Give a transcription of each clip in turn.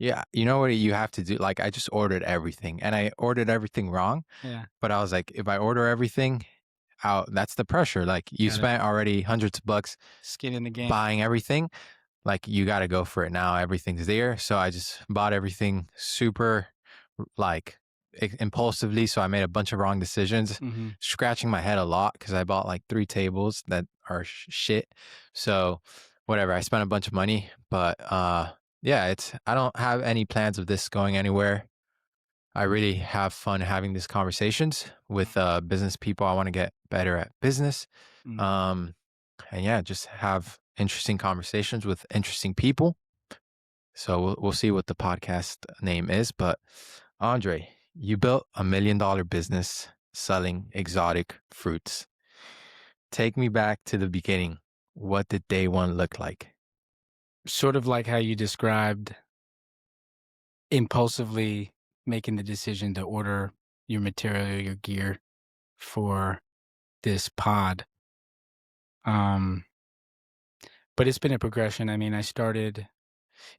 Yeah, you know what you have to do? Like, I just ordered everything, and I ordered everything wrong, Yeah, but I was like, if I order everything out, that's the pressure. Like, you got it. spent already hundreds of bucks Skin in the game. buying everything. Like, you got to go for it now. Everything's there. So I just bought everything super, like, impulsively. So I made a bunch of wrong decisions, Mhm. scratching my head a lot because I bought like 3 tables that are shit. So whatever, I spent a bunch of money, but yeah, I don't have any plans of this going anywhere. I really have fun having these conversations with business people. I want to get better at business. Mm. Um, and yeah, just have interesting conversations with interesting people. So we'll see what the podcast name is. But Andre, you built $1 million business selling exotic fruits. Take me back to the beginning. What did day one look like? Sort of like how you described impulsively making the decision to order your material, your gear for this pod. Um, but it's been a progression. I mean, it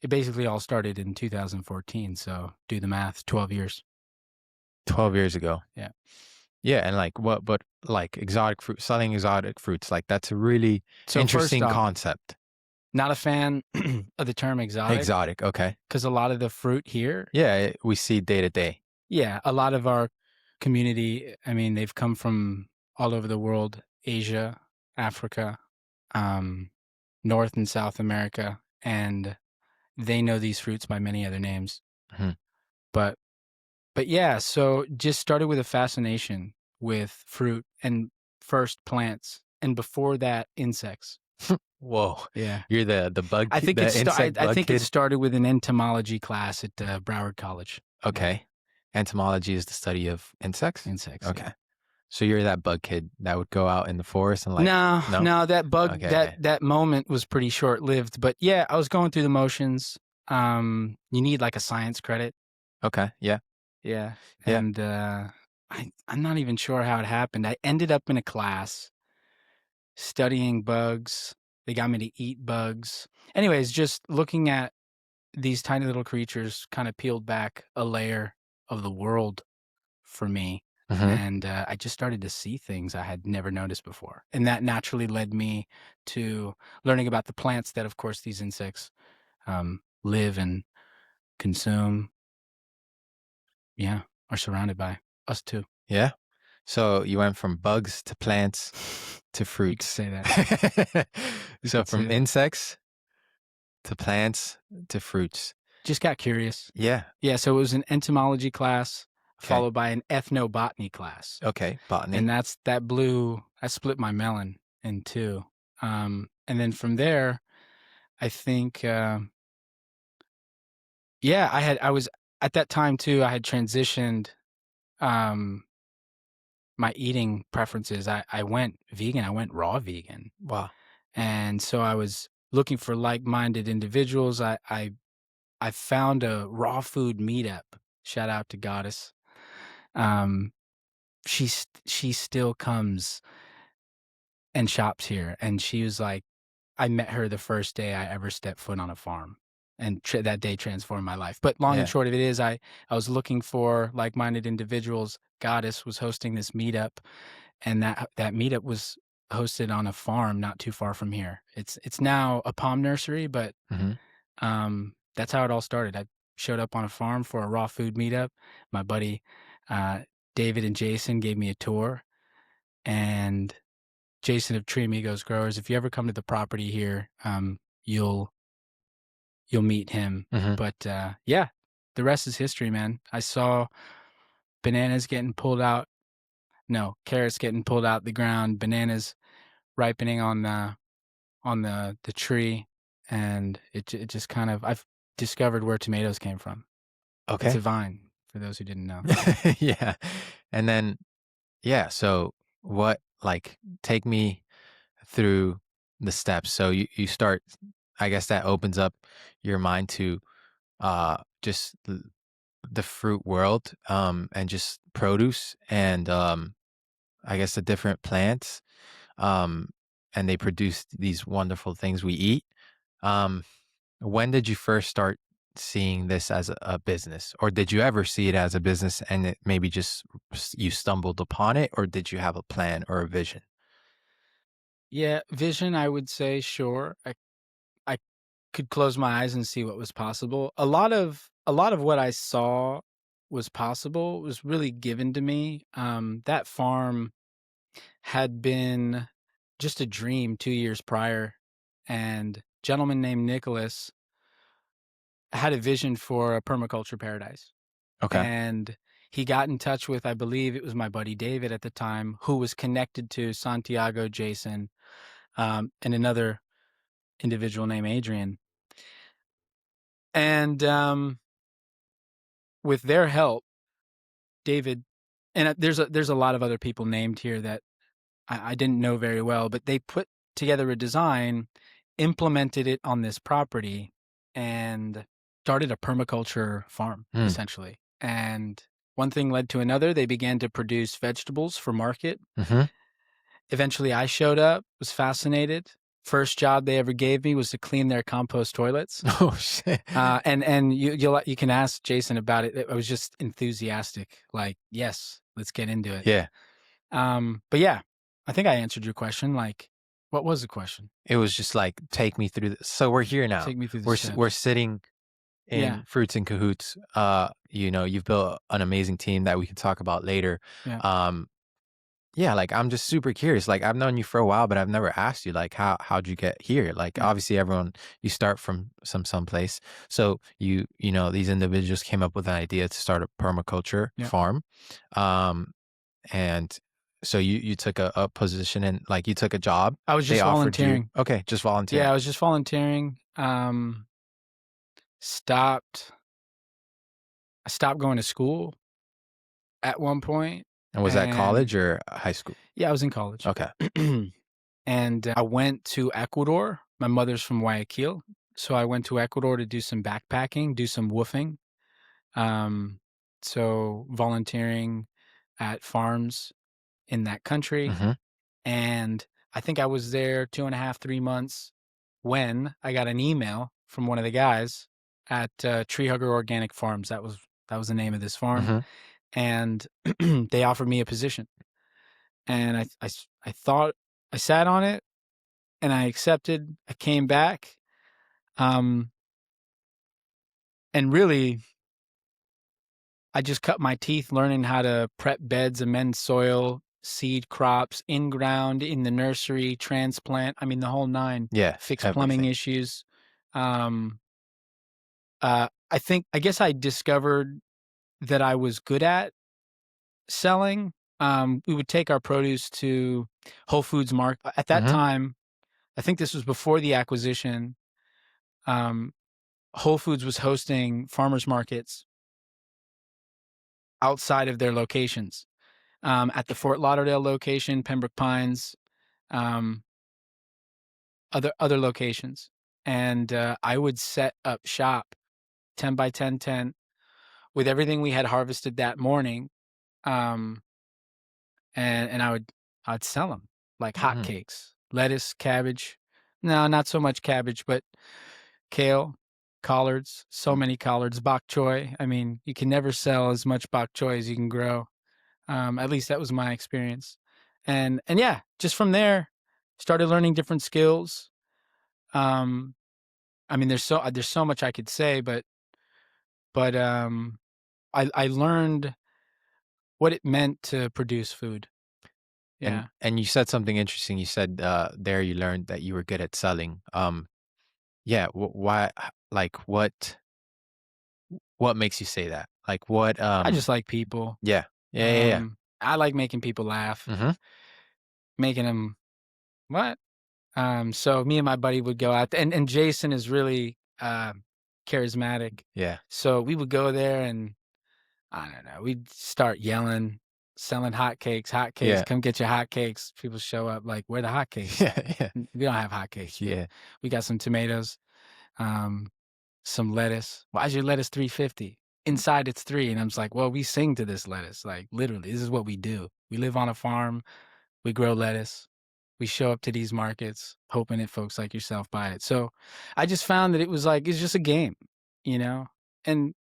basically all started in 2014. So do the math, 12 years. 12 years ago. Yeah. Yeah, and like what, but like exotic fruit, selling exotic fruits, like that's a really So first interesting off, concept. not a fan of the term exotic Exotic, okay. because a lot of the fruit here, Yeah, we see day to day. yeah, a lot of our community, I mean, they've come from all over the world, Asia, Africa, um, North and South America, and they know these fruits by many other names. Mhm. But but yeah, so just started with a fascination with fruit and first plants, and before that, insects. Whoa, Yeah. you're the insect I bug think it kid. started with an entomology class at Broward College. Yeah, Okay, entomology is the study of insects. insects, yeah. Okay, so you're that bug kid that would go out in the forest and like, No, no, no, okay, that moment was pretty short-lived, but yeah, I was going through the motions. You need like a science credit. okay, yeah, Yeah, yeah, and, I'm not even sure how it happened. I ended up in a class studying bugs. They got me to eat bugs. Anyways, just looking at these tiny little creatures kinda peeled back a layer of the world for me, hmm, and, I just started to see things I had never noticed before, and that naturally led me to learning about the plants that, of course, these insects, live and consume, yeah, are surrounded by. Us too. yeah. So you went from bugs to plants to You could fruits. say that. You So could say from that. insects to plants to fruits. Just got curious. Yeah. Yeah, so it was an entomology class Okay. followed by an ethnobotany class, Okay. and Botany. that split my melon in 2. And then from there, I think, yeah, I was at that time too, I had transitioned, um, my eating preferences. I went vegan, I went raw vegan, Wow. and so I was looking for like-minded individuals. I found a raw food meetup. Shout out to Goddess. Um, she still comes and shops here, and she was like, I met her the first day I ever stepped foot on a farm, and that day transformed my life. But long and Yeah. short of it is, I was looking for like-minded individuals. Goddess was hosting this meetup, and that meetup was hosted on a farm not too far from here. It's now a palm nursery, but Hmm. that's how it all started. I showed up on a farm for a raw food meetup. My buddy uh, David and Jason gave me a tour, and Jason of Tree Amigos Growers. If you ever come to the property here, you'll meet him. Hmm. But yeah, the rest is history, man. I saw bananas getting pulled out. No, carrots getting pulled out the ground. Bananas ripening on the tree, and it just kind of I've discovered where tomatoes came from. It's a Okay. vine, for those who didn't know. Yeah. And then, yeah. So what, like, take me through the steps. So you start, I guess that opens up your mind to just the fruit world, and just produce, and I guess the different plants, um, and they produce these wonderful things we eat. Um, when did you first start seeing this as a business? Or did you ever see it as a business and it maybe just you stumbled upon it, or did you have a plan or a vision? Yeah, vision, I would say, sure. I could close my eyes and see what was possible. A lot of what I saw was possible was really given to me. That farm had been just a dream 2 years prior, and a gentleman named Nicholas had a vision for a permaculture paradise. Okay. And he got in touch with, I believe it was my buddy David at the time, who was connected to Santiago, Jason, and another individual named Adrian. And with their help, David, and there's a lot of other people named here that I didn't know very well, but they put together a design, implemented it on this property, and started a permaculture farm Mm. essentially. And one thing led to another. They began to produce vegetables for market. Hmm. Eventually, I showed up, was fascinated. First job they ever gave me was to clean their compost toilets. Oh shit. And you can ask Jason about it. I was just enthusiastic, like, yes, let's get into it. Yeah. But yeah, I think I answered your question. Like, what was the question? It was just like, take me through this. So we're here now. Take me through the We're steps. sitting Yeah, in Fruits and Cahoots. You've built an amazing team that we can talk about later. yeah, Um, yeah, like I'm just super curious. Like I've known you for a while, but I've never asked you like how'd you get here? Like yeah, obviously everyone you start from someplace. So these individuals came up with an idea to start a permaculture yeah. farm. Um, and so you took a position and like you took a job. I was They just offered you volunteering. okay, just Yeah, volunteering. I was just volunteering. Stopped. I stopped going to school at one point, And was that and college or high school? yeah, I was in college. Okay. And I went to Ecuador. My mother's from Guayaquil, so I went to Ecuador to do some backpacking, do some woofing. Um, so volunteering at farms in that country. Hmm. And I think I was there 2.5, 3 months when I got an email from one of the guys at Tree Hugger Organic Farms. That was the name of this farm, Hmm. and they offered me a position. And I thought I sat on it and I accepted. I came back, um, and really I just cut my teeth learning how to prep beds, amend soil, seed crops, in ground, in the nursery, transplant. I mean, the whole nine. Yeah, Fix plumbing everything. issues. Um, I guess I discovered that I was good at selling. We would take our produce to Whole Foods Market. At that Hmm. time, I think this was before the acquisition. Um, Whole Foods was hosting farmers markets outside of their locations. At the Fort Lauderdale location, Pembroke Pines, um, other locations, and I would set up shop 10 by 10 tent with everything we had harvested that morning, um, and I'd sell them like Hmm. hotcakes. Lettuce, cabbage, no, not so much cabbage, but kale, collards, so many collards, bok choy. I mean, you can never sell as much bok choy as you can grow. At least that was my experience. And yeah, just from there, started learning different skills. Um, I mean, there's so much I could say, but I learned what it meant to produce food. And Yeah, and you said something interesting. You said there you learned that you were good at selling. Yeah. Why? Like what makes you say that? Like what? I just like people. Yeah. Yeah. Yeah. Yeah. I like making people laugh, Hmm. making them what? So me and my buddy would go out, and Jason is really charismatic. Yeah. So we would go there and I don't know. We'd start yelling, selling hotcakes, hotcakes, Yeah. come get your hotcakes. People show up like, where the hotcakes? Yeah. Yeah. We don't have hotcakes. Yeah. We got some tomatoes, um, some lettuce. Why is your lettuce 350? Inside it's three. And I'm just like, well, we sing to this lettuce. Like literally, this is what we do. We live on a farm. We grow lettuce. We show up to these markets hoping that folks like yourself buy it. So I just found that it was like, it's just a game. you know? And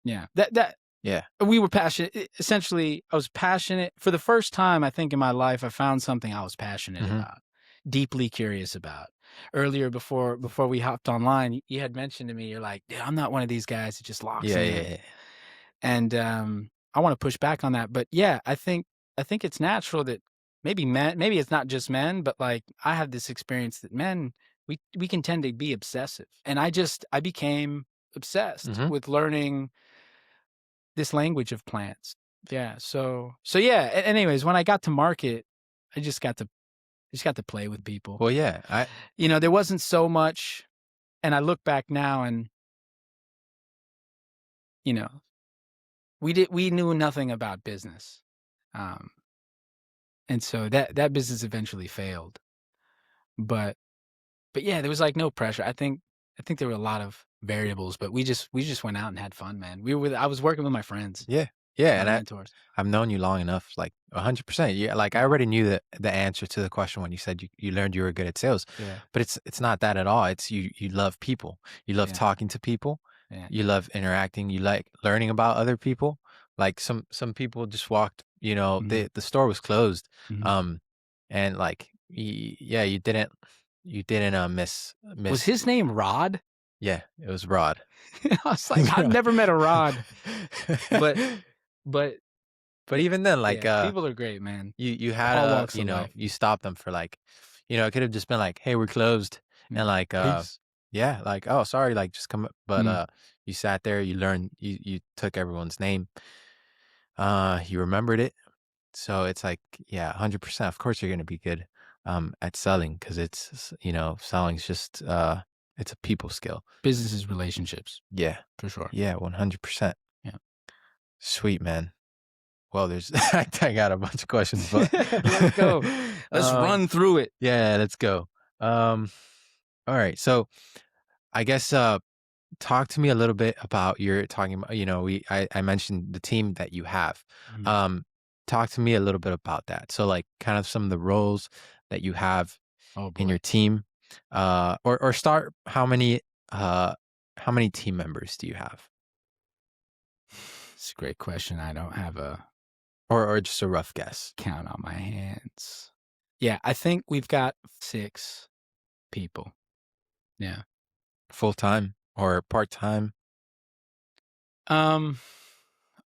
yeah, that Yeah. we were passionate. Essentially, I was passionate for the first time, I think, in my life. I found something I was passionate Mhm. about, deeply curious about. Earlier, before we hopped online, you had mentioned to me, you're like, "Dude, I'm not one of these guys that just locks Yeah, yeah, in." yeah. And I want to push back on that, but yeah, I think it's natural that maybe it's not just men, but like I have this experience that men we can tend to be obsessive, and I became obsessed Mhm. with learning this language of plants. Yeah, so yeah, anyways, when I got to market, I just got to play with people. Well, yeah, There wasn't so much, and I look back now and, you know, we knew nothing about business. Um, and so that business eventually failed. But but yeah, there was like no pressure. I think there were a lot of variables, but we just went out and had fun, man. I was working with my friends, yeah, yeah, my and mentors. I've known you long enough, like 100%. Yeah, like I Yeah, already knew the answer to the question when you said you learned you were good at sales, yeah, but it's not that at all. It's you love people, you love yeah, talking to people, yeah. you love interacting, you like learning about other people. Like some people just walked, Mhm, the store was closed, mhm. um, and like yeah, you didn't Was miss. his name Rod? Yeah, it was Rod. I was It like, was I've Rod. never met a Rod, but but But even then, like, yeah, people are great, man. you had All walks of life. you stopped them for like, it could have just been like, "Hey, we're closed," and Mm. like, Peace. yeah, like, "Oh, sorry," like, just come, but Mm. you sat there, you learned, you took everyone's name, you remembered it, so it's like, yeah, 100%. Of course, you're gonna be good, at selling because selling's just, it's a people skill. Business is relationships, Yeah, for sure. yeah, 100%. Yeah. Sweet man. Well, there's I got a bunch of questions, but Let's go. Let's um, run through it. yeah, let's go. Um, all right. So I guess talk to me a little bit about your talking about, I mentioned the team that you have. Mhm. Um, talk to me a little bit about that. So like kind of some of the roles that you have Oh in your boy. team. Or start how many team members do you have? It's a great question. I don't have a Or just a rough guess. count on my hands. Yeah, I think we've got 6 people. Yeah. Full time or part time? Um,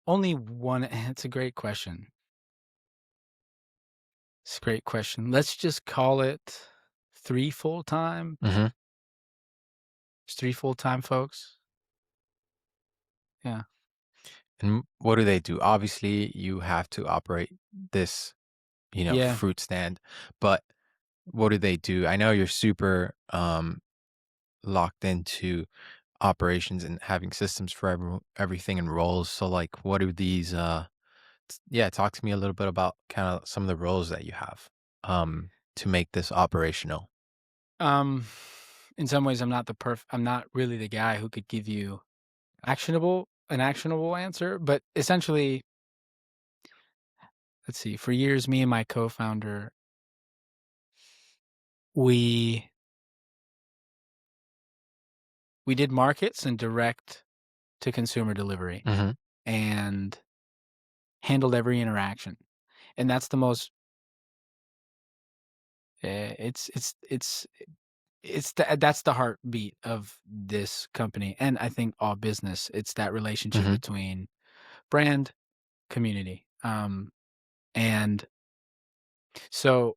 only one. It's a great question. It's a great question. Let's just call it 3 full-time. Mhm. It's 3 full-time folks. Yeah. And what do they do? Obviously, you have to operate this, Yeah. fruit stand, but what do they do? I know you're super locked into operations and having systems for everything and roles. So like what are these yeah, talk to me a little bit about kind of some of the roles that you have to make this operational. Um, in some ways, I'm not really the guy who could give you an actionable answer, but essentially, let's see, for years, me and my co-founder, we we did markets and direct to consumer delivery Mhm. and handled every interaction. And that's the most that's the heartbeat of this company and I think all business. It's that relationship Mhm. between brand, community. And so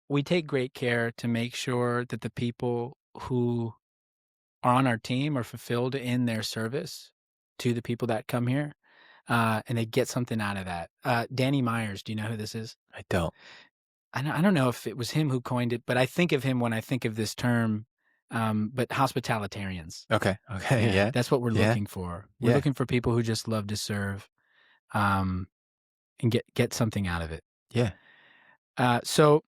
we take great care to make sure that the people who are on our team are fulfilled in their service to the people that come here, and they get something out of that. Danny Myers, do you know who this is? I don't. I don't know if it was him who coined it, but I think of him when I think of this term, but hospitalitarians. Okay. Okay. Yeah, Yeah. that's what we're Yeah. looking for. We're Yeah. looking for people who just love to serve, um, and get something out of it. Yeah. So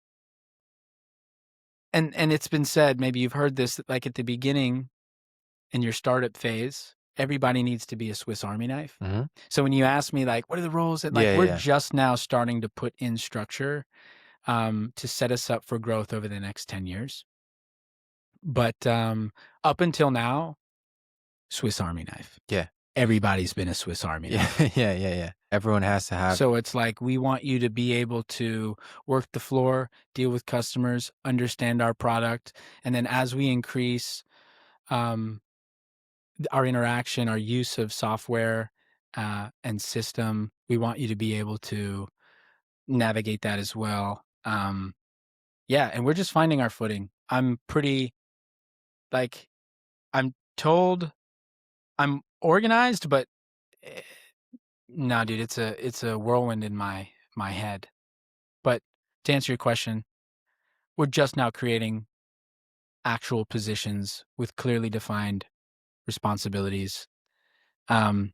and it's been said, maybe you've heard this, like at the beginning in your startup phase, everybody needs to be a Swiss Army knife. Mhm. So when you ask me like, what are the roles that like Yeah, we're yeah. just now starting to put in structure to set us up for growth over the next 10 years. But up until now, Swiss Army knife. Yeah. Everybody's been a Swiss Army Yeah, knife. yeah. Everyone has to have. So it's like we want you to be able to work the floor, deal with customers, understand our product, and then as we increase um, our interaction, our use of software and system, we want you to be able to navigate that as well. Yeah, and we're just finding our footing. I'm pretty like I'm told I'm organized, but eh, no, dude, it's a whirlwind in my head. But to answer your question, we're just now creating actual positions with clearly defined responsibilities. Um,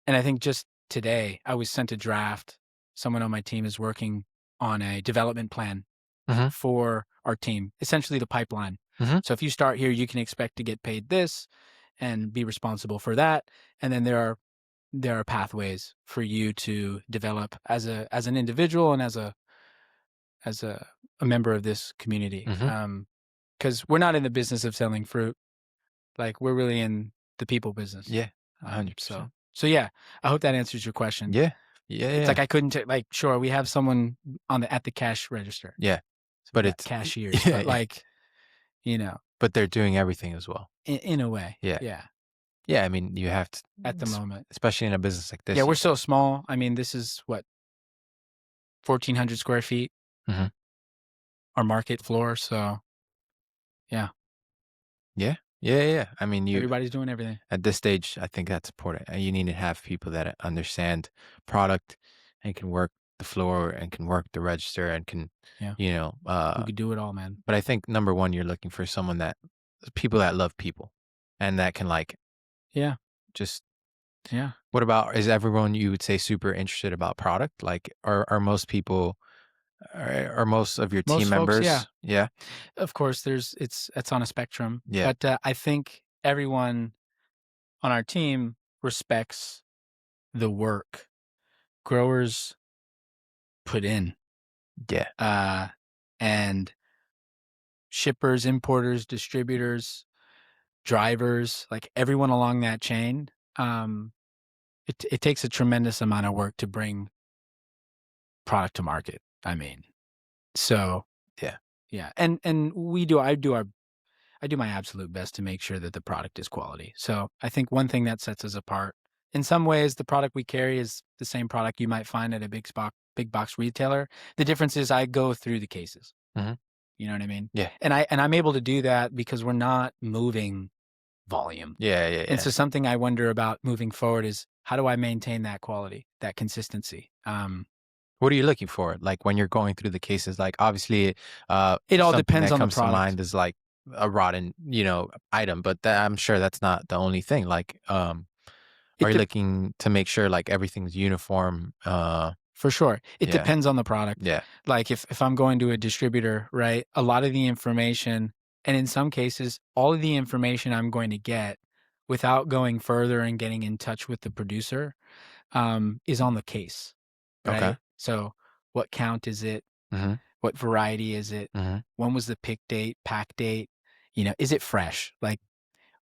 and I think just today I was sent a draft. Someone on my team is working on a development plan Mhm, for our team, essentially the pipeline. mhm, So if you start here, you can expect to get paid this and be responsible for that. And then there are pathways for you to develop as an individual and as a member of this community. mhm. Because we're not in the business of selling fruit. Like we're really in the people business. Yeah, Um, so 100%. so yeah, I hope that answers your question. Yeah. Yeah, It's like yeah, I couldn't like sure we have someone on the at the cash register. yeah. So we But got it's cashiers, yeah, but yeah. like, you know, But they're doing everything as well. in a way, Yeah. yeah, Yeah, I mean, you have to at the es moment. especially in a business like Yeah, this, we're you so small. I mean, this is what 1,400 square feet, mhm. our market floor. So yeah, Yeah. Yeah. I mean, you everybody's doing everything. at this stage, I think that's important. You need to have people that understand product and can work the floor and can work the register and can, Yeah, you know, who could do it all, man. but I think number 1, you're looking for someone that people that love people and that can, like, Yeah, just yeah. what about is everyone you would say super interested about product? Like, are most people are most of your team Most folks, yeah. members yeah? Of course, it's on a spectrum, Yeah. but I think everyone on our team respects the work growers put in, Yeah. uh, and shippers, importers, distributors, drivers, like everyone along that chain. Um, it takes a tremendous amount of work to bring product to market. I mean, so Yeah. yeah, and I do my absolute best to make sure that the product is quality. So I think one thing that sets us apart, in some ways, the product we carry is the same product you might find at a big box retailer. The difference is I go through the cases. Mhm. You know what I mean? Yeah. And I'm able to do that because we're not moving volume. And Yeah. so something I wonder about moving forward is how do I maintain that quality, that consistency? What are you looking for? Like, when you're going through the cases, like, obviously, It all something depends that on the comes to product. mind is, like, a rotten, item, but I'm sure that's not the only thing. Like, are It you de- looking to make sure, like, everything's uniform? For sure. It Yeah. depends on the product. Yeah. Like if I'm going to a distributor, right, a lot of the information, and in some cases, all of the information I'm going to get without going further and getting in touch with the producer, is on the case, Okay. right? So what count is it? Mhm. What variety is it? Mhm. When was the pick date, pack date? Is it fresh? Like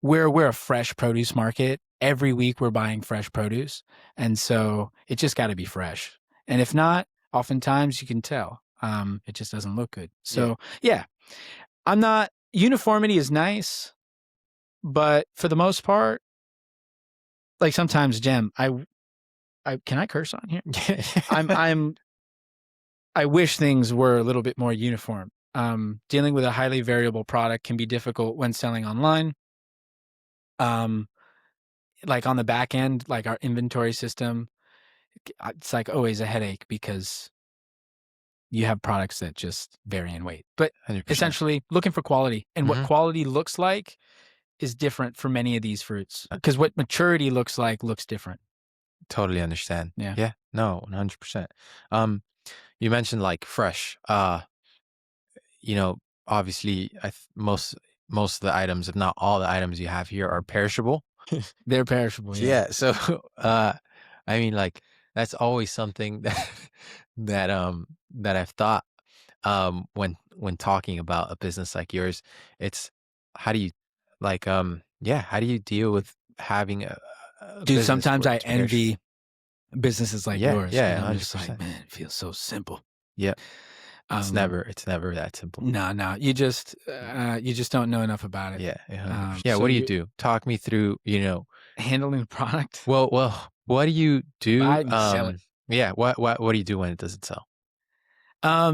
we're a fresh produce market. Every week we're buying fresh produce, and so it just got to be fresh. And if not, oftentimes you can tell it just doesn't look good. Yeah. So yeah, I'm not. Uniformity is nice, but for the most part, like sometimes, Jem, I can I curse on here? I'm I'm I wish things were a little bit more uniform. Dealing with a highly variable product can be difficult when selling online. Um, like on the back end, like our inventory system, it's like always a headache because you have products that just vary in weight. But 100%. essentially, looking for quality and what Mhm. quality looks like is different for many of these fruits because what maturity looks like looks different. Totally understand. Yeah, Yeah. No, 100%. You mentioned, like, fresh. Obviously, most of the items, if not all the items you have here are perishable. they're perishable. Yeah, Yeah, so, I mean, like, that's always something that that I've thought, when talking about a business like yours. It's how do you like, Yeah, how do you deal with having a Dude, business sometimes where I it's perishes? envy businesses like Yeah, yours, and yeah, I'm just like, 100%. "Man, it feels so simple." Yeah, Um, it's never that simple. no, you just don't know enough about it. Yeah, 100%. Yeah, So what do you you do? Talk me through, handling the product, what do you buy do? it and sell it. Yeah, what do you do when it doesn't sell?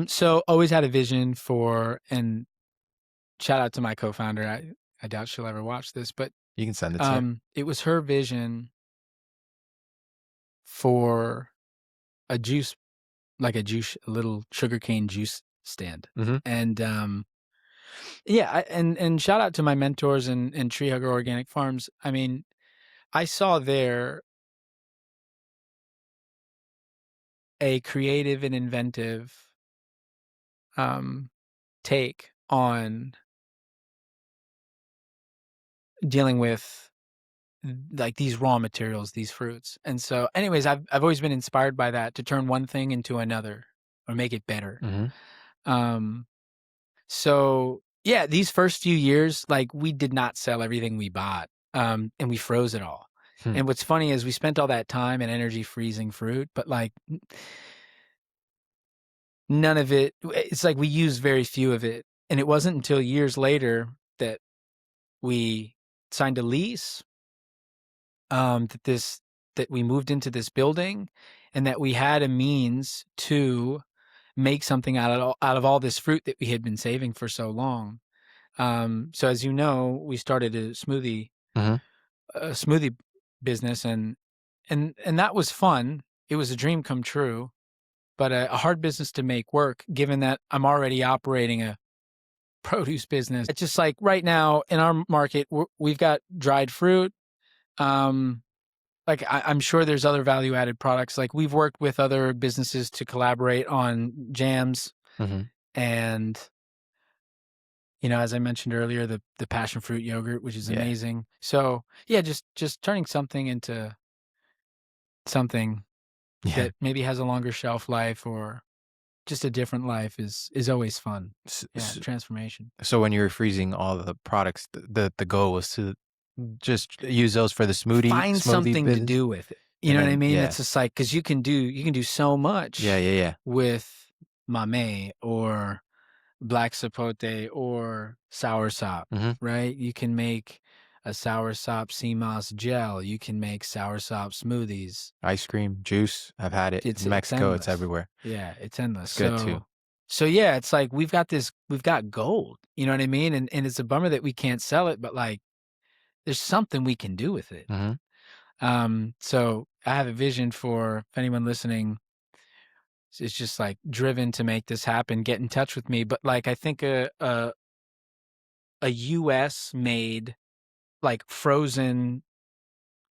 So always had a vision for, and shout out to my co-founder. I doubt she'll ever watch this, but You can send it to her. it was her vision for a juice, a little sugarcane juice stand. Mhm, And yeah, and shout out to my mentors and Tree Hugger Organic Farms. I mean, I saw there a creative and inventive um, take on dealing with like these raw materials, these fruits. And so, anyways, I've always been inspired by that to turn one thing into another or make it better. mhm, Um, so yeah, these first few years, like we did not sell everything we bought, and we froze it all. hmm, And what's funny is we spent all that time and energy freezing fruit, but like none of it. It's like we used very few of it, and it wasn't until years later that we signed a lease, that we moved into this building, and that we had a means to make something out of all this fruit that we had been saving for so long. So as you know, we started mhm. a smoothie business, and that was fun. It was a dream come true, but a hard business to make work, given that I'm already operating a produce business. It's just like right now in our market, we've got dried fruit. Um, like I'm sure there's other value added products. Like we've worked with other businesses to collaborate on jams, Mhm. and as I mentioned earlier, the passion fruit yogurt, which is Yeah. amazing. So yeah, just turning something into something Yeah. that maybe has a longer shelf life or just a different life is always fun. S Yeah, s transformation. so when you were freezing all the products, the goal was to just use those for the Find smoothie something to business? do with it. You And know what I then mean? yeah. It's just like because you can do so Yeah, much yeah, yeah. with mame or black sapote or soursop, Mhm. right? You can make a soursop sea moss gel. You can make soursop smoothies. Ice cream, juice, I've had it. It's In it's Mexico, it's endless. everywhere. Yeah, it's endless. It's good too. So yeah, it's like we've got gold. You know what I mean? And it's a bummer that we can't sell it, but like there's something we can do with it. Mhm. So I have a vision for if anyone listening is just like driven to make this happen, get in touch with me. But like I think a US made like frozen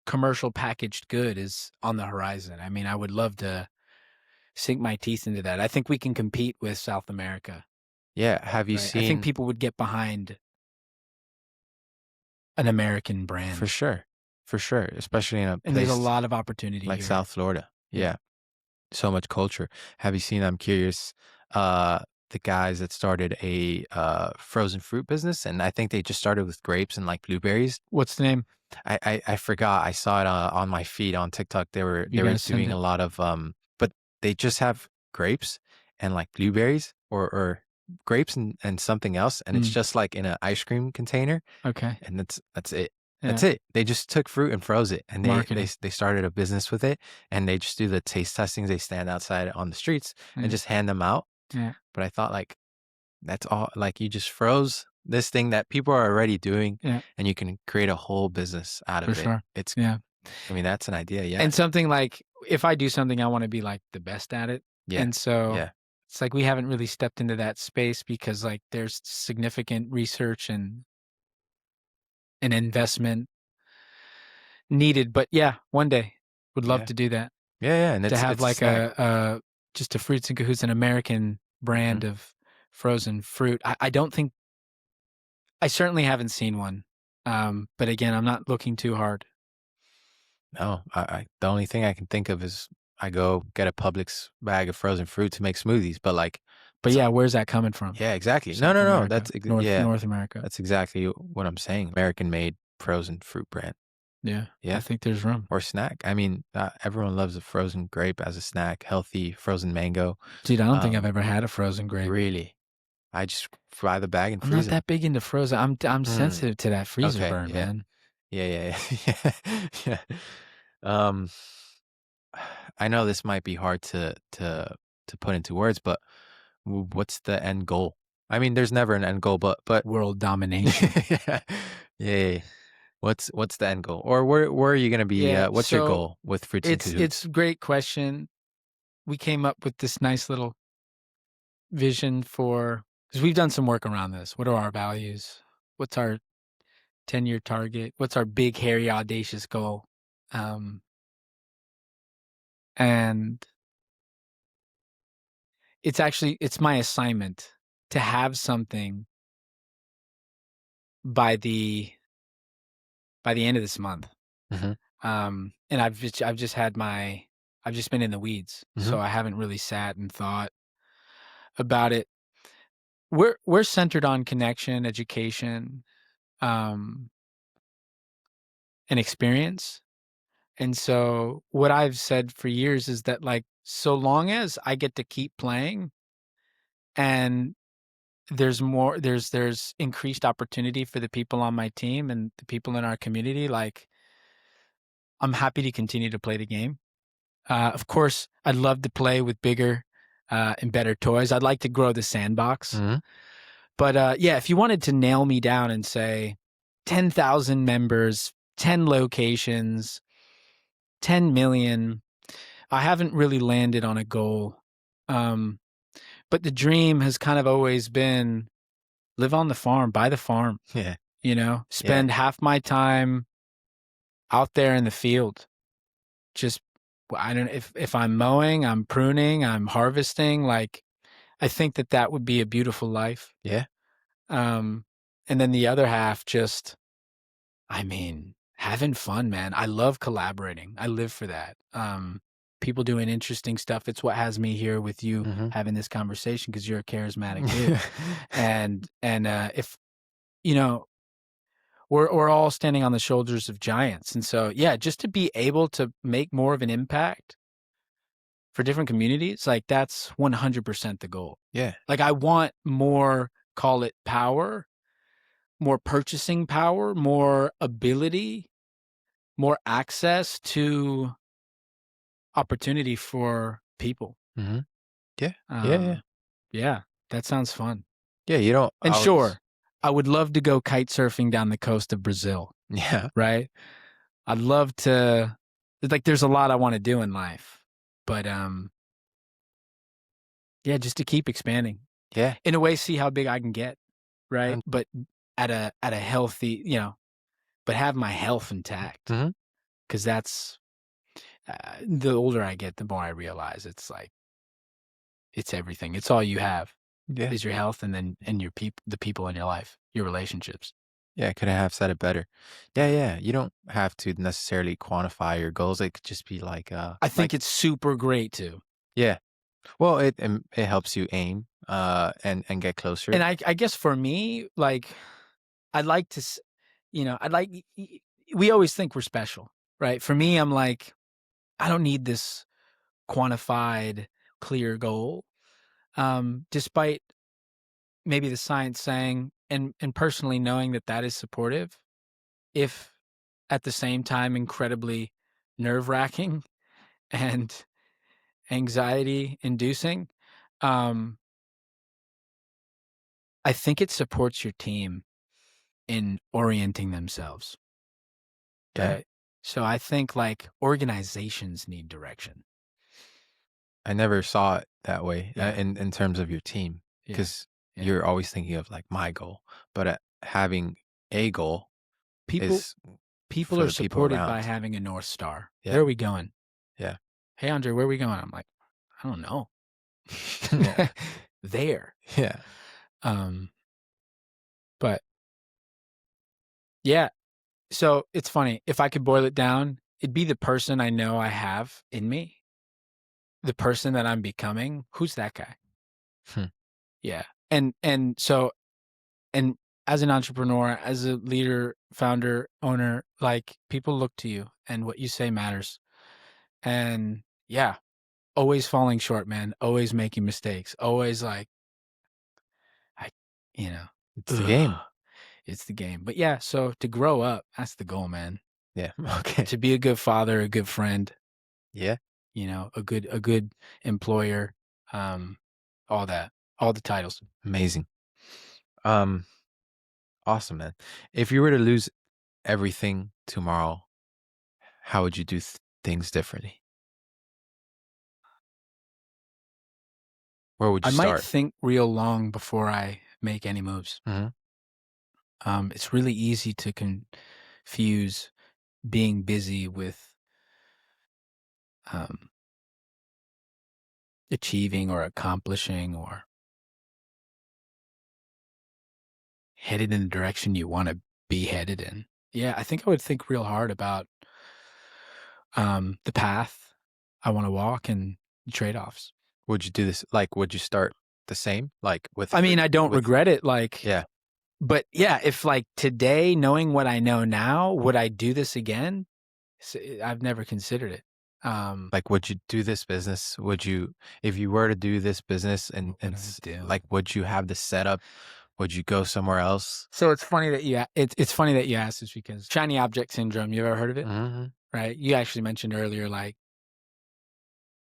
commercial packaged good is on the horizon. I mean, I would love to sink my teeth into that. I think we can compete with South America, Yeah, have you right? I think seen people would get behind an American for brand, sure, for sure, especially in a and there's a place lot of opportunity like here. South Florida. Yeah. Yeah, so much culture. Have you seen, I'm curious, uh, the guys that started a, frozen fruit business, and I think they just started with grapes and, like, blueberries. What's the name? I forgot. I saw it on my feed on TikTok. You They were gotta send doing it. a lot of but they just have grapes and like blueberries or grapes and something else, and it's Mm, just like in an ice cream container, okay. and that's it. That's Yeah. it. They just took fruit and froze it, and Marketing. they started a business with it, and they just do the taste testings. They stand outside on the streets and Yeah. just hand them out. Yeah. But I thought like that's all like, you just froze this thing that people are already doing, Yeah. and you can create a whole business out For of it. sure. It's Yeah. I mean, that's an idea, yeah. And something like if I do something, I want to be like the best at it. Yeah, And so yeah, it's like we haven't really stepped into that space because like there's significant research and investment needed. But yeah, one day would love yeah. to do that. Yeah, yeah, and To have it's a like snack. a just a Fruits and Cahoots, an American Mhm. brand of frozen fruit. I don't think I certainly haven't seen one. But again, I'm not looking too hard. No, I the only thing I can think of is I go get a Publix bag of frozen fruit to make smoothies, but, like, But it's yeah, where's that coming from? yeah, exactly. No, South no, no, America, yeah, North America. that's exactly what I'm saying, American made. frozen fruit brand. Yeah, I Yeah, think there's room. or snack. I mean, everyone loves a frozen grape as a snack, healthy frozen mango. Dude, I don't think I've Um, ever had a frozen grape. really, I just buy the bag and I'm freeze not them. that big into frozen. I'm Mm, sensitive to that freezer okay, burn, yeah. man. Yeah, yeah, yeah. Yeah. Um, I know this might be hard to put into words, but what's the end goal? I mean, there's never an end goal, but World domination. yeah, yeah. What's the end goal, or where are you gonna be? Yeah, What's your so goal with fruits and it's cahoots? a great question. We came up with this nice little vision for because we've done some work around this. What are our values? What's our 10-year target? What's our big, hairy, audacious goal? Um, and it's my assignment to have something by the end of this month. Hmm. And I've just been in the weeds, Hmm. so I haven't really sat and thought about it. We're centered on connection, education, um, and experience. And so what I've said for years is that like so long as I get to keep playing and there's increased opportunity for the people on my team and the people in our community, like I'm happy to continue to play the game. Of course, I'd love to play with bigger and better toys. I'd like to grow the sandbox. Hmm. But yeah, if you wanted to nail me down and say 10,000 members, 10 locations, 10 million, I haven't really landed on a goal. Um, but the dream has kind of always been live on the farm, buy the farm, Yeah, yeah. spend half my time out there in the field. Just, I don't, if I'm mowing, I'm pruning, I'm harvesting, like, I think that that would be a beautiful life. Yeah. Um, and then the other half, just, I mean, having fun, man. I love collaborating. I live for that. People doing interesting stuff. It's what has me here with you Hmm. having this conversation because you're a charismatic dude. And if you know, we're all standing on the shoulders of giants, and so yeah, just to be able to make more of an impact for different communities, like that's 100% the goal. Yeah. Like I want more, call it power, more purchasing power, more ability, more access to opportunity for people. Hmm. Yeah. Yeah. Yeah. Um, yeah, that sounds fun. Yeah. You don't And always. sure, I would love to go kite surfing down the coast of Brazil, Yeah. right? I'd love to like there's a lot I want to do in life. But yeah, just to keep expanding. Yeah. In a way, see how big I can get, right? And But at a healthy, but have my health intact mhm. because that's the older I get, the more I realize it's like it's everything. It's all you have Yeah. is your health, and then and the people in your life, your relationships. Yeah, I couldn't have said it better. Yeah, yeah. You don't have to necessarily quantify your goals. It could just be I think it's super great too. yeah. Well, it helps you aim and get closer. And I guess for me, like I'd like to, I'd like. We always think we're special, right? For me, I'm like, I don't need this quantified, clear goal. Despite maybe the science saying, and personally knowing that that is supportive, if at the same time incredibly nerve wracking and anxiety inducing, um, I think it supports your team in orienting themselves. Yeah. Okay. So I think like organizations need direction. I never saw it that way Yeah. in terms of your team Yeah. because Yeah. you're always thinking of like my goal, but having a goal People is people for are the people supported by around. having a North Star. Yeah. Where are we going? Yeah. Hey Andre, where are we going? I'm like, I don't know. Yeah. There. Yeah. Um, but yeah. So it's funny. If I could boil it down, it'd be the person I know I have in me, the person that I'm becoming. Who's that guy? Hmm. Yeah. And so and as an entrepreneur, as a leader, founder, owner, like, people look to you and what you say matters. And yeah, always falling short, man, always making mistakes, always like, I you know, It's the ugh, game. it's the game. But yeah, so to grow up, that's the goal, man. Yeah. Okay. To be a good father, a good friend, Yeah. a good employer, um, all that, all the titles. Amazing. Um, awesome, man. If you were to lose everything tomorrow, how would you do things differently? Where would I you might start? think real long before I make any moves. Mhm. It's really easy to confuse being busy with um, achieving or accomplishing or headed in the direction you want to be headed in. Yeah, I think I would think real hard about the path I want to walk and the trade-offs. Would you do this like, would you start the same? Like, I mean, I don't with regret it, like, yeah, but yeah, if like today, knowing what I know now, would I do this again? I've never considered it. like, would you do this business? Would you if you were to do this business What and would I do? like, would you have the setup? Would you go somewhere else? So it's funny that it's funny that you asked this because shiny object syndrome. You ever heard of it? Mhm. Right? You actually mentioned earlier, like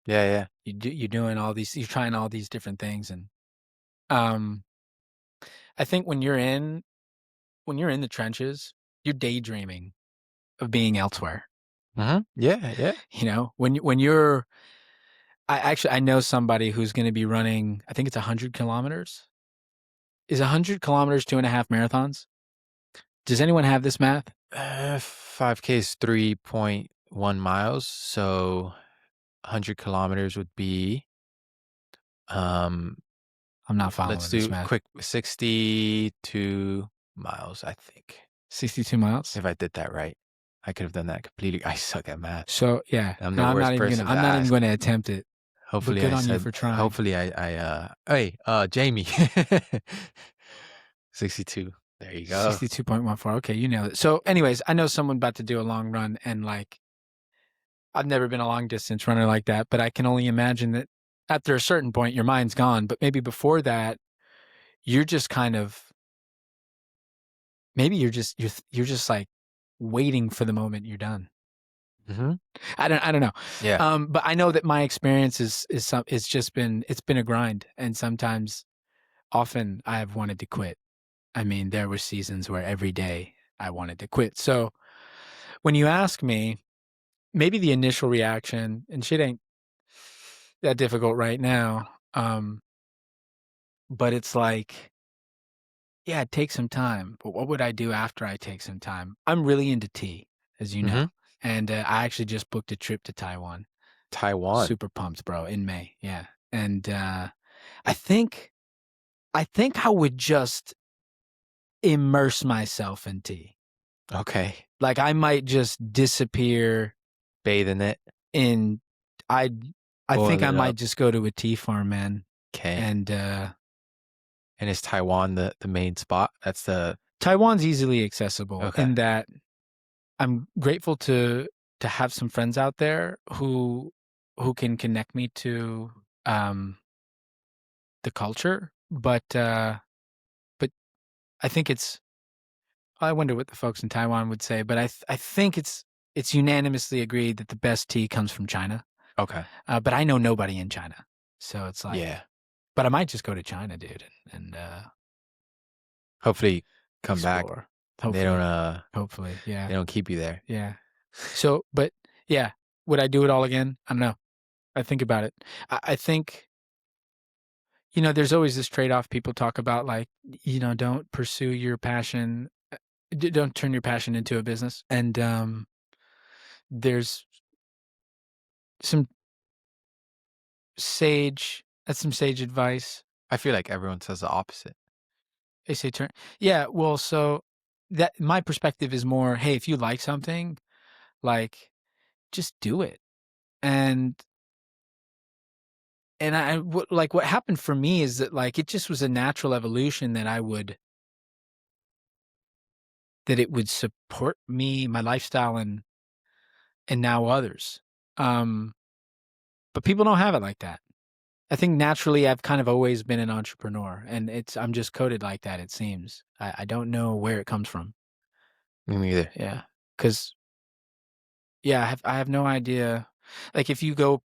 Yeah, yeah. you're doing all these, you're trying all these different things, and um, I think when you're in the trenches, you're daydreaming of being elsewhere. Mhm. Yeah, yeah. When you're I know somebody who's going to be running. I think it's 100 kilometers. Is 100 kilometers 2.5 marathons? Does anyone have this math? 5K is 3.1 miles, so 100 kilometers would be, um, I'm not let's following this do math. quick 62 miles, I think. 62 miles. If I did that right. I could have done that completely. I suck at math. So yeah, I'm and the worst person to I'm not even ask. gonna attempt it. But good on you for trying. Hopefully hey, Jamie. 62. There you go. 62.14. Okay, you nailed it. So, anyways, I know someone about to do a long run, and like I've never been a long distance runner like that, but I can only imagine that after a certain point, your mind's gone. But maybe before that, you're just kind of maybe you're just like waiting for the moment you're done. Mhm. I don't know. Yeah. But I know that my experience it's been a grind, and sometimes often I have wanted to quit. I mean, there were seasons where every day I wanted to quit. So when you ask me, maybe the initial reaction, and shit ain't that difficult right now. But it's like, yeah, take some time. But what would I do after I take some time? I'm really into tea, as you know, Mhm. and I actually just booked a trip to Taiwan. Taiwan. Super pumped, bro, in May. Yeah, and I think I think I would just immerse myself in tea. Okay. Like I might just disappear Bathe in it, in I I boil think I it might up. just go to a tea farm, man. Okay. And And is Taiwan the main spot? That's the Taiwan's easily accessible okay. in that I'm grateful to have some friends out there who can connect me to um the culture, but I think I wonder what the folks in Taiwan would say, but I think it's unanimously agreed that the best tea comes from China. Okay. But I know nobody in China, so it's like, Yeah. but I might just go to China, dude, and Hopefully come back. explore. They don't, Hopefully, hopefully, yeah, they don't keep you there. yeah. So, but yeah, would I do it all again? I don't know. I think about it. I think there's always this trade off. People talk about like, don't pursue your passion, don't turn your passion into a business, and there's some some sage advice. I feel like everyone says the opposite. They say turn. Yeah, well, so that my perspective is more, hey, if you like something, like just do it. And what happened for me is that like it just was a natural evolution that I would that it would support me, my lifestyle, and now others. Um, but people don't have it like that. I think naturally I've kind of always been an entrepreneur, and I'm just coded like that, it seems. I don't know where it comes from. Me neither. Yeah, because yeah, I have no idea. Like, if you go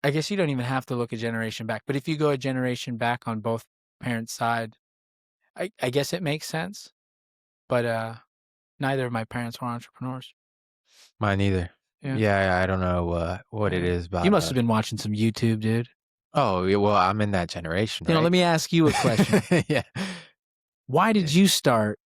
I guess you don't even have to look a generation back, but if you go a generation back on both parents' side, I guess it makes sense, but, neither of my parents were entrepreneurs. Mine neither. Yeah, Yeah, I don't know what it yeah. is You about. must have been watching some YouTube, dude. Oh, yeah, well, I'm in that generation, Let right? me ask you a question. Yeah. Why Eh, did you start?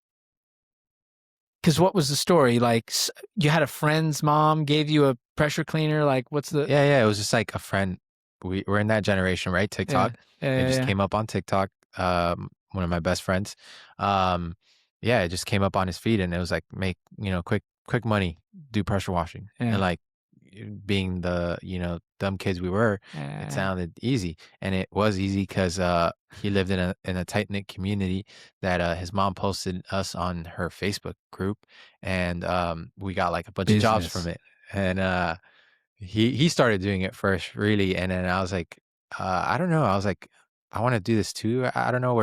Because what was the story? Like, you had a friend's mom gave you a pressure cleaner, like, what's the yeah. It was just like a friend. We're in that generation, right? Yeah, TikTok. yeah, It yeah, just yeah, came up on TikTok. One of my best friends. Um, yeah, it just came up on his feed, and it was like make quick money, do pressure washing, and yeah, like being the dumb kids we were, it yeah, sounded easy, and it was easy because he lived in a tight knit community that his mom posted us on her Facebook group, and we got like a bunch of jobs from business. it, and he started doing it first, really, and then I was like, I don't know. I was like, I want to do this too. I don't know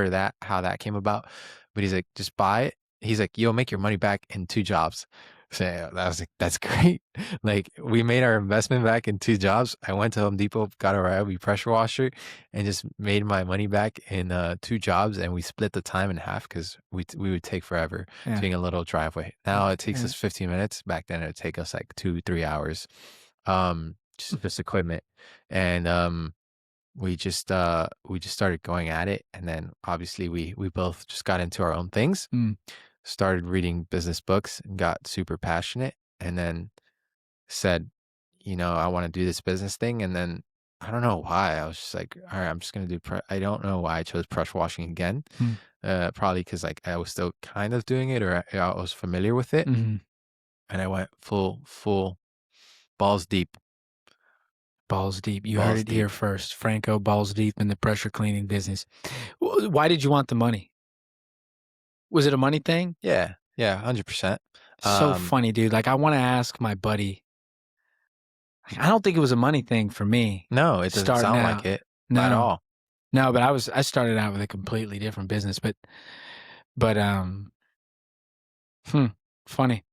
how that came about, but he's like, just buy it. He's like, you'll make your money back in 2 jobs. So yeah, I was like, that's great. Like we made our investment back in 2 jobs. I went to Home Depot, got a Ryobi pressure washer, and just made my money back in 2 jobs. And we split the time in half because we would take forever Yeah, doing a little driveway. Now yeah, it takes yeah. us 15 minutes. Back then it would take us like 2 3 hours just equipment, and we just started going at it, and then obviously we both just got into our own things, Mm. started reading business books, and got super passionate, and then said, I want to do this business thing, and then I don't know why I was just like, all right, I'm just gonna I don't know why I chose pressure washing again. Mm. Probably because like I was still kind of doing it, or I was familiar with it, Mhm. and I went full balls deep, Balls deep. You heard balls it here deep. first. Franco balls deep in the pressure cleaning business. Why did you want the money? Was it a money thing? Yeah, yeah, 100%. So funny, dude. Like, I want to ask my buddy. I don't think it was a money thing for me No, it doesn't starting sound like out. it at No, all. no, but I started out with a completely different business, but hmm, funny.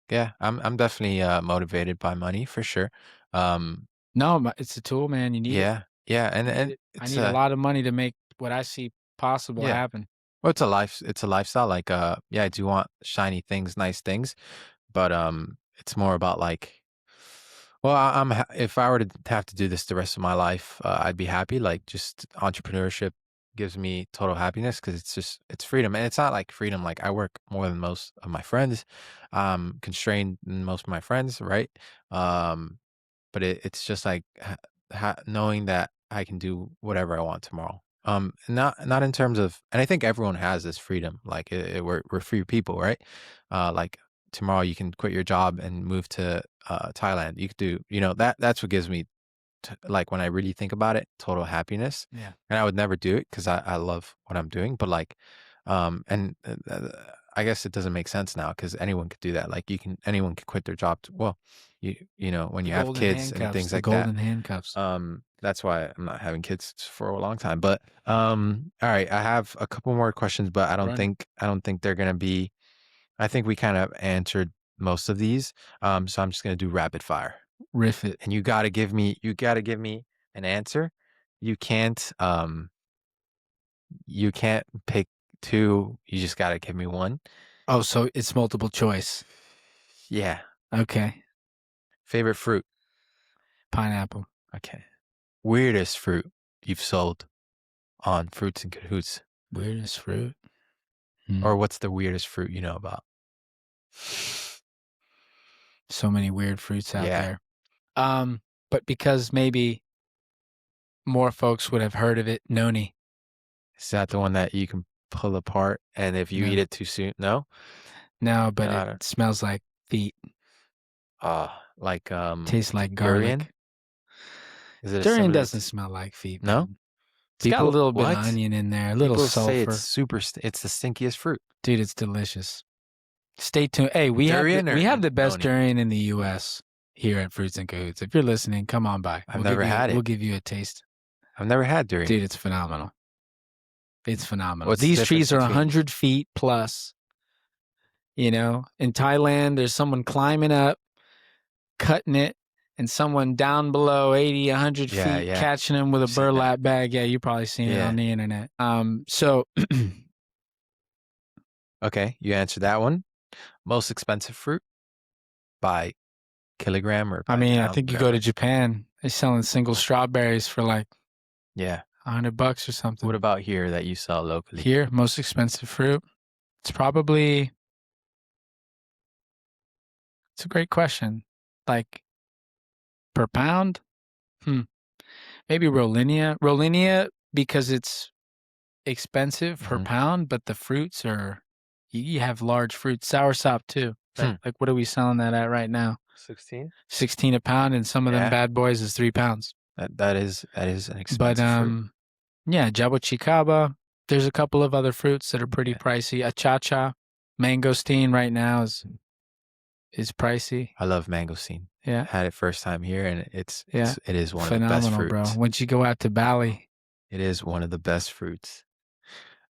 Yeah, I'm definitely motivated by money for sure. Um, No, it's a tool, man. You need it. yeah, yeah, You need and it. I it's need a a lot of money to make what I see possible yeah. happen. Well, it's a lifestyle. Like yeah, I do want shiny things, nice things, but it's more about like, well, if I were to have to do this the rest of my life, I'd be happy. Like just entrepreneurship gives me total happiness because it's freedom, and it's not like freedom. Like I work more than most of my friends, constrained than most of my friends, right? Um, but it's just like knowing that I can do whatever I want tomorrow. Not in terms of, and I think everyone has this freedom. Like we're free people, right? Like tomorrow you can quit your job and move to Thailand. You could do, that's what gives me like when I really think about it, total happiness. Yeah. And I would never do it because I love what I'm doing. But like, and I guess it doesn't make sense now because anyone could do that. Like anyone can quit their job. Well, when The you have golden kids and handcuffs. things The like that. golden handcuffs. That's why I'm not having kids for a long time. But all right, I have a couple more questions, but Run it. I don't think they're gonna be. I think we kind of answered most of these. So I'm just gonna do rapid fire, Riff it. and you gotta give me an answer. You you can't pick two. You just gotta give me one. Oh, so it's multiple choice. Yeah. Okay. Favorite fruit. Pineapple. Okay. Weirdest fruit you've sold on Fruits and Cahoots, Weirdest fruit. Hmm. or what's the weirdest fruit you know about? So many weird fruits out Yeah. there. But because maybe more folks would have heard of it, noni. Is that the one that you can pull apart and if you eat No. it too soon? No? No, No, but it I don't. smells like feet. Like Tastes like durian? garlic. Is it a Durian similar doesn't smell like feet, No? man. It's got a little bit of what? onion in there, a little People say it's sulfur. it's the stinkiest fruit. Dude, it's delicious. Stay tuned. Hey, we Durian have or the best noni? durian in the U.S. here at Fruits and Cahoots. If you're listening, come on by. I've never had it. We'll give you a taste. I've never had durian. Dude, it's phenomenal. It's phenomenal. What's the These difference trees are between- 100 feet plus. You know, in Thailand, there's someone climbing up, cutting it, and someone down below 80, 100 feet catching them with a burlap bag. Yeah, you've probably seen it on the internet. So okay, you answered that one. Most expensive fruit by kilogram or by I pound, think you whatever. go to Japan, they're selling single strawberries for like $100 or something. What about here that you sell locally? Here, most expensive fruit. It's a great question. Like per pound? Maybe Rollinia. Rollinia because it's expensive per pound, but the fruits are, you have large fruits. Soursop too. Like what are we selling that at right now? 16? 16 a pound, and some of them bad boys is 3 pounds. That is an expensive fruit. Yeah, jabuticaba. There's a couple of other fruits that are pretty pricey. Achacha, mangosteen right now is pricey. I love mangosteen. Yeah, had it first time here, and it is one of the best fruits. Bro. Once you go out to Bali, it is one of the best fruits.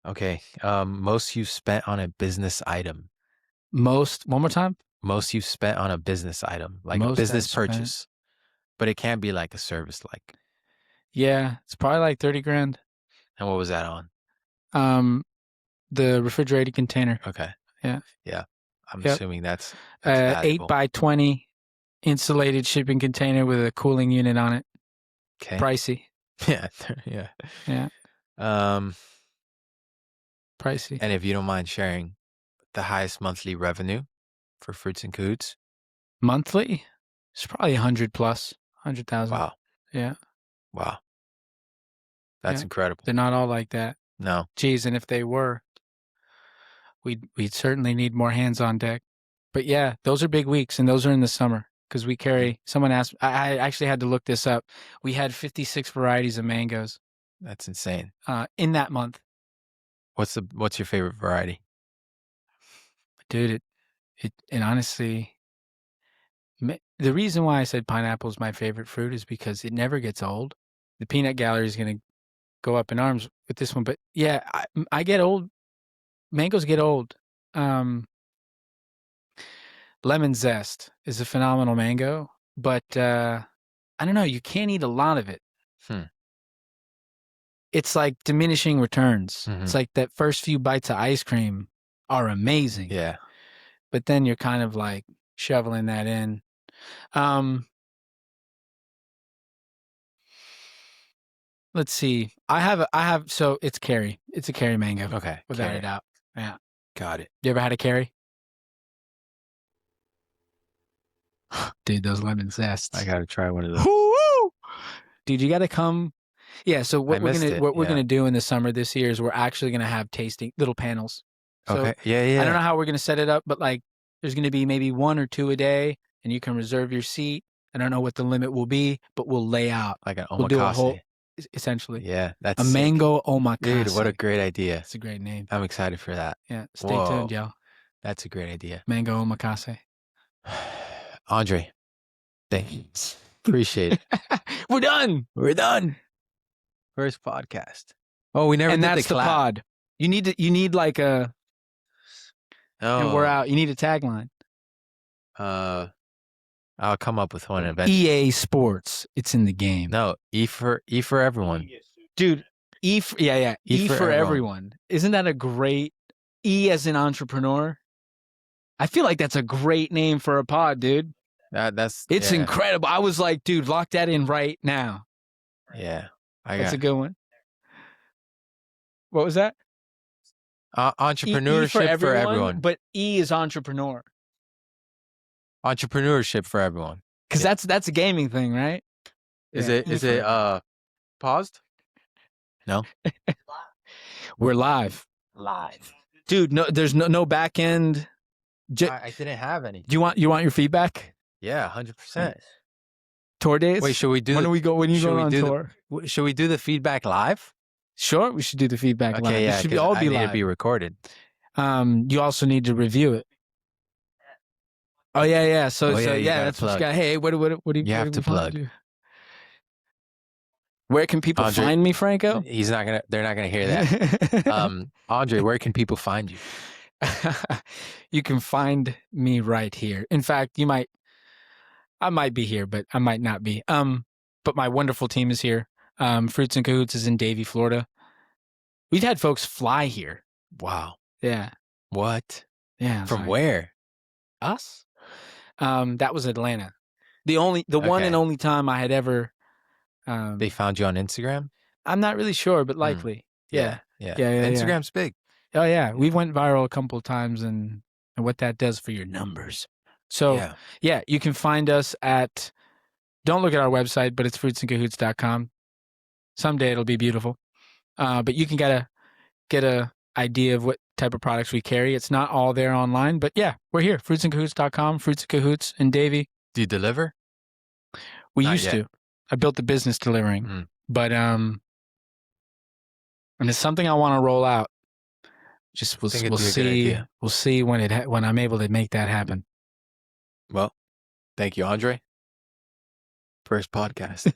Okay, most you've spent on a business item. One more time. Most you've spent on a business item, like a business purchase, but it can't be like a service, like. Yeah, it's probably like 30 grand. And what was that on? The refrigerated container. Okay. Yeah. Yeah. I'm assuming that's 8 by 20 insulated shipping container with a cooling unit on it. Okay. Pricey. Yeah. Pricey. And if you don't mind sharing, the highest monthly revenue for Fruits and Cahoots? Monthly? It's probably 100 plus, 100,000. Wow. Yeah. Wow. That's incredible. They're not all like that. No. Geez, and if they were, we'd certainly need more hands on deck. But yeah, those are big weeks, and those are in the summer because we carry. Someone asked. I actually had to look this up. We had 56 varieties of mangoes. That's insane. In that month. What's your favorite variety? Dude, and honestly, the reason why I said pineapple is my favorite fruit is because it never gets old. The peanut gallery is going to go up in arms with this one, but yeah, I get old. Mangoes get old. Lemon zest is a phenomenal mango, but I don't know. You can't eat a lot of it. It's like diminishing returns. It's like that first few bites of ice cream are amazing. Yeah. But then you're kind of like shoveling that in. Let's see. So it's Kerry. It's a Kerry mango. Okay. Without a doubt. Yeah. Got it. You ever had a Kerry? Dude, those lemon zests. I got to try one of those. Woo! Dude, you got to come. Yeah, so what we're gonna do in the summer this year is we're actually gonna have tasting little panels. So okay. Yeah. I don't know how we're gonna set it up, but like there's gonna be maybe 1 or 2 a day, and you can reserve your seat. I don't know what the limit will be, but we'll lay out like an omakase. We'll do a whole, essentially. Yeah, that's a sick. Mango omakase. Dude, what a great idea! It's a great name. I'm excited for that. Yeah, stay tuned, y'all. That's a great idea. Mango omakase. Andre, thanks. Appreciate it. We're done. First podcast. Oh, we never and did that's the pod. You need like a. Oh. And we're out. You need a tagline. I'll come up with one eventually. EA Sports. It's in the game. No, E for everyone. Dude, E for everyone. Isn't that a great E as an entrepreneur? I feel like that's a great name for a pod, dude. It's incredible. I was like, dude, lock that in right now. Yeah. That's a good one. What was that? Entrepreneurship for everyone. But E is entrepreneur. Entrepreneurship for everyone. Because that's a gaming thing, right? Is it paused? No. We're live. Dude, no, there's no back end. I didn't have any. Do you want your feedback? Yeah, 100%. Tour dates? Wait, should we do? When are you going on tour? Should we do the feedback live? Sure, we should do the feedback Okay, live. It yeah, should be because all I be need to live. be recorded. You also need to review it. Oh yeah. So Oh yeah, you yeah, got to that's what you plug. got. Hey, You where have do to we find plug. you? Where can people Andre, find me, Franco? they're not gonna hear that. Andre, where can people find you? You can find me right here. In fact, I might be here, but I might not be. But my wonderful team is here. Fruits and Cahoots is in Davie, Florida. We've had folks fly here. Wow. Yeah. What? Yeah. From Sorry. where? Us? That was Atlanta. The one and Okay. only time I had ever. They Um, found you on Instagram? I'm not really sure, but Hmm. likely. Yeah, Yeah. yeah. Yeah. Instagram's big. Oh yeah, we went viral a couple of times, and what that does for your numbers. So Yeah. yeah, you can find us at. Don't look at our website, but it's fruitsandcahoots.com. Someday it'll be beautiful. But you can get a idea of what type of products we carry. It's not all there online, but yeah, we're here. Fruitsandcahoots.com, Fruits and Cahoots and Davie. Do you deliver? We Not used yet. to. I built the business delivering, Mm. but and it's something I want to roll out. Just I think it'd be a good idea. we'll see when I'm able to make that happen. Well, thank you, Andre. First podcast.